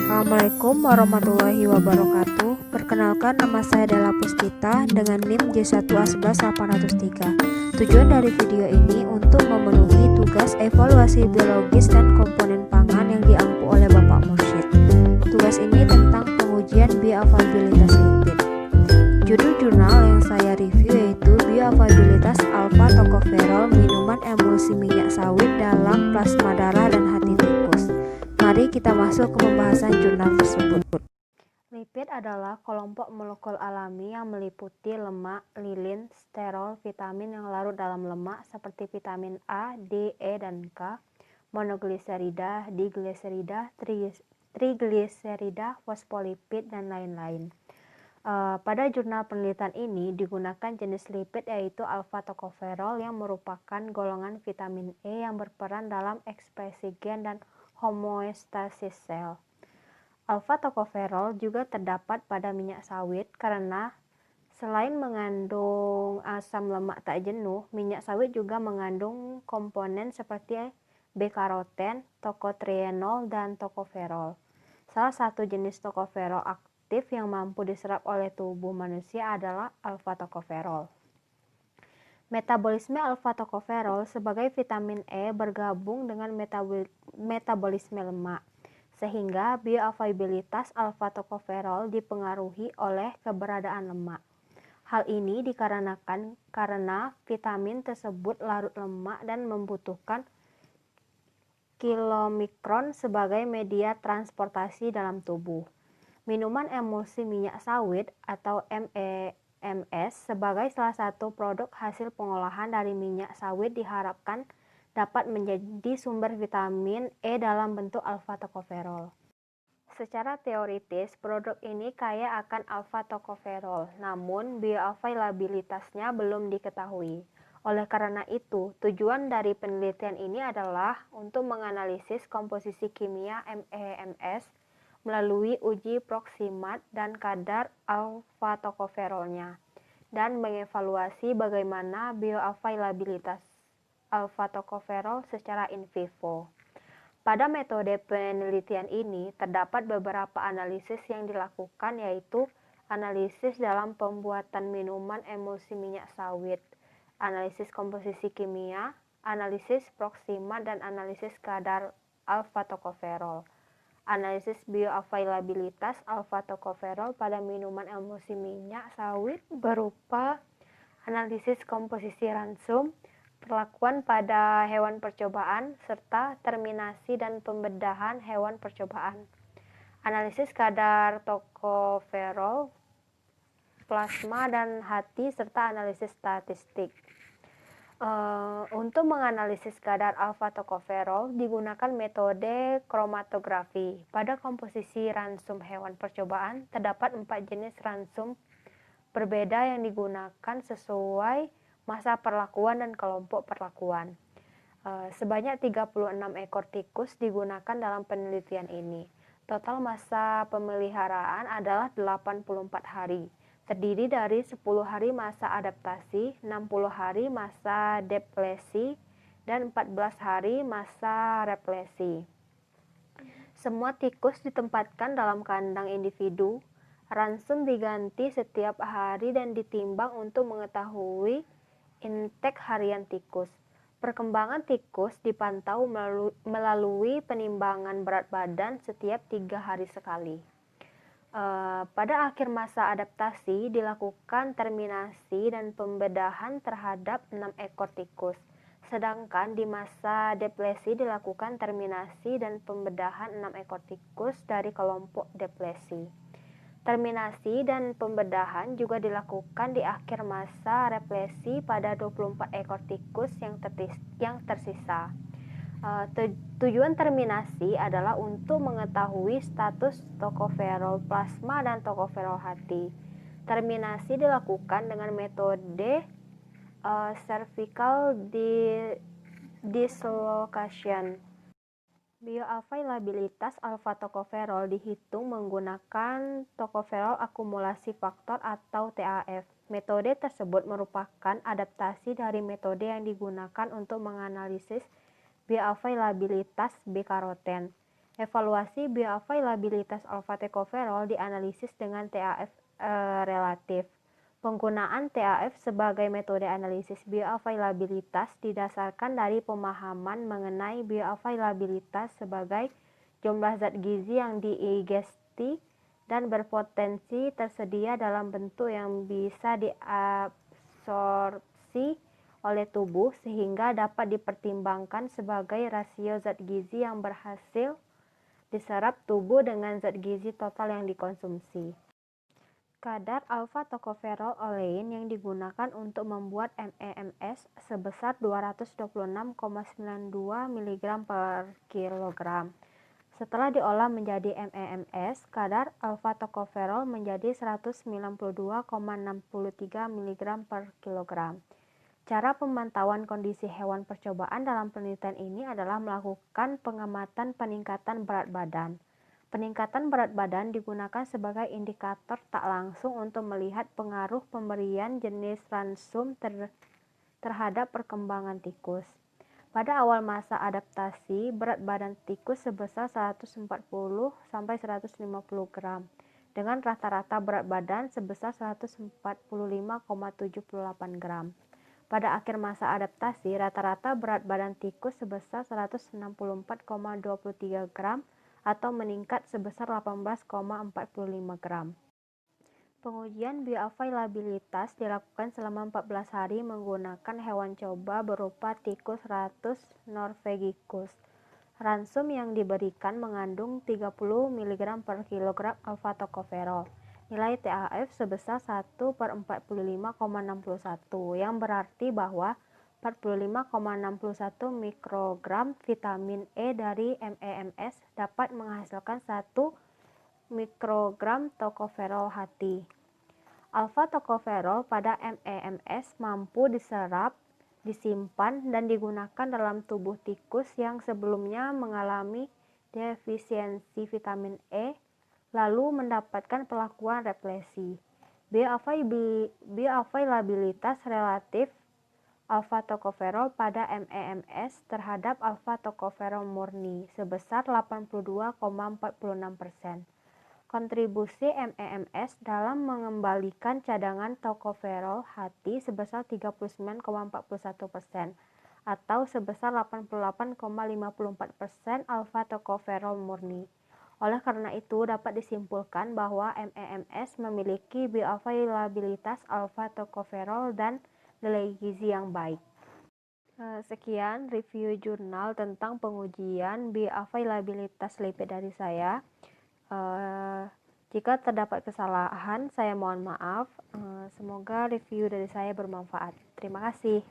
Assalamualaikum warahmatullahi wabarakatuh. Perkenalkan, nama saya Della Puspita dengan NIM J1A11803. Tujuan dari video ini untuk memenuhi tugas evaluasi biologis dan komponen pangan yang diampu oleh Bapak Mursyid. Tugas ini tentang pengujian bioavailabilitas lipid. Judul jurnal yang saya review yaitu bioavailabilitas alfa tokoferol minuman emulsi minyak sawit dalam plasma darah dan hati tikus. Mari kita masuk ke pembahasan jurnal tersebut. Lipid adalah kelompok molekul alami yang meliputi lemak, lilin, sterol, vitamin yang larut dalam lemak seperti vitamin A, D, E, dan K, monogliserida, digliserida, trigliserida, fosfolipid, dan lain-lain. Pada jurnal penelitian ini digunakan jenis lipid yaitu alfa tokoferol yang merupakan golongan vitamin E yang berperan dalam ekspresi gen dan homeostasis sel. Alfa tokoferol juga terdapat pada minyak sawit karena selain mengandung asam lemak tak jenuh, minyak sawit juga mengandung komponen seperti beta-karoten, tokotrienol, dan tokoferol. Salah satu jenis tokoferol aktif yang mampu diserap oleh tubuh manusia adalah alfa tokoferol. Metabolisme alfa tokoferol sebagai vitamin E bergabung dengan metabolisme lemak, sehingga bioavailabilitas alfa tokoferol dipengaruhi oleh keberadaan lemak. Hal ini dikarenakan karena vitamin tersebut larut lemak dan membutuhkan kilomikron sebagai media transportasi dalam tubuh. Minuman emulsi minyak sawit atau MEMS sebagai salah satu produk hasil pengolahan dari minyak sawit diharapkan dapat menjadi sumber vitamin E dalam bentuk alfa tokoferol. Secara teoritis, produk ini kaya akan alfa tokoferol, namun bioavailabilitasnya belum diketahui. Oleh karena itu, tujuan dari penelitian ini adalah untuk menganalisis komposisi kimia MEMS melalui uji proksimat dan kadar alfa tokoferolnya, dan mengevaluasi bagaimana bioavailabilitas alfa tokoferol secara in vivo. Pada metode penelitian ini, terdapat beberapa analisis yang dilakukan yaitu analisis dalam pembuatan minuman emulsi minyak sawit, analisis komposisi kimia, analisis proksimat, dan analisis kadar alfa tokoferol. Analisis bioavailabilitas alfa tokoferol pada minuman emulsi minyak sawit berupa analisis komposisi ransum, perlakuan pada hewan percobaan, serta terminasi dan pembedahan hewan percobaan. Analisis kadar tokoferol, plasma dan hati, serta analisis statistik. Untuk menganalisis kadar alfa tokoferol digunakan metode kromatografi. Pada komposisi ransum hewan percobaan terdapat 4 jenis ransum berbeda yang digunakan sesuai masa perlakuan dan kelompok perlakuan. Sebanyak 36 ekor tikus digunakan dalam penelitian ini. Total masa pemeliharaan adalah 84 hari. Terdiri dari 10 hari masa adaptasi, 60 hari masa deplesi, dan 14 hari masa replesi. Semua tikus ditempatkan dalam kandang individu. Ransum diganti setiap hari dan ditimbang untuk mengetahui intake harian tikus. Perkembangan tikus dipantau melalui penimbangan berat badan setiap 3 hari sekali. Pada akhir masa adaptasi dilakukan terminasi dan pembedahan terhadap 6 ekor tikus, sedangkan di masa deplesi dilakukan terminasi dan pembedahan 6 ekor tikus dari kelompok deplesi. Terminasi dan pembedahan juga dilakukan di akhir masa replesi pada 24 ekor tikus yang tersisa. Tujuan terminasi adalah untuk mengetahui status tokoferol plasma dan tokoferol hati. Terminasi dilakukan dengan metode cervical dislocation. Bioavailabilitas alfa tokoferol dihitung menggunakan tokoferol akumulasi faktor atau TAF. Metode tersebut merupakan adaptasi dari metode yang digunakan untuk menganalisis bioavailabilitas beta-karoten. Evaluasi bioavailabilitas alfa-tokoferol dianalisis dengan TAF relatif. Penggunaan TAF sebagai metode analisis bioavailabilitas didasarkan dari pemahaman mengenai bioavailabilitas sebagai jumlah zat gizi yang diingesti dan berpotensi tersedia dalam bentuk yang bisa diabsorpsi oleh tubuh sehingga dapat dipertimbangkan sebagai rasio zat gizi yang berhasil diserap tubuh dengan zat gizi total yang dikonsumsi. Kadar alfa-tokoferol olein yang digunakan untuk membuat MEMS sebesar 226,92 mg per kilogram. Setelah diolah menjadi MEMS, kadar alfa-tokoferol menjadi 192,63 mg per kilogram. Cara pemantauan kondisi hewan percobaan dalam penelitian ini adalah melakukan pengamatan peningkatan berat badan. Peningkatan berat badan digunakan sebagai indikator tak langsung untuk melihat pengaruh pemberian jenis ransum terhadap perkembangan tikus. Pada awal masa adaptasi, berat badan tikus sebesar 140-150 gram, dengan rata-rata berat badan sebesar 145,78 gram. Pada akhir masa adaptasi, rata-rata berat badan tikus sebesar 164,23 gram atau meningkat sebesar 18,45 gram. Pengujian bioavailabilitas dilakukan selama 14 hari menggunakan hewan coba berupa tikus ratus norvegicus. Ransum yang diberikan mengandung 30 mg per kilogram alfa-tokoferol. Nilai TAF sebesar 1/45,61 yang berarti bahwa 45,61 mikrogram vitamin E dari MEMS dapat menghasilkan 1 mikrogram tokoferol hati. Alfa-tokoferol pada MEMS mampu diserap, disimpan, dan digunakan dalam tubuh tikus yang sebelumnya mengalami defisiensi vitamin E lalu mendapatkan perlakuan replesi. Bioavailabilitas relatif alfa-tokoferol pada MEMS terhadap alfa-tokoferol murni sebesar 82,46%. Kontribusi MEMS dalam mengembalikan cadangan tokoferol hati sebesar 39,41% atau sebesar 88,54% alfa-tokoferol murni. Oleh karena itu, dapat disimpulkan bahwa MEMS memiliki bioavailabilitas alfa-tokoferol dan nilai gizi yang baik. Sekian review jurnal tentang pengujian bioavailabilitas lipid dari saya. Jika terdapat kesalahan, saya mohon maaf. Semoga review dari saya bermanfaat. Terima kasih.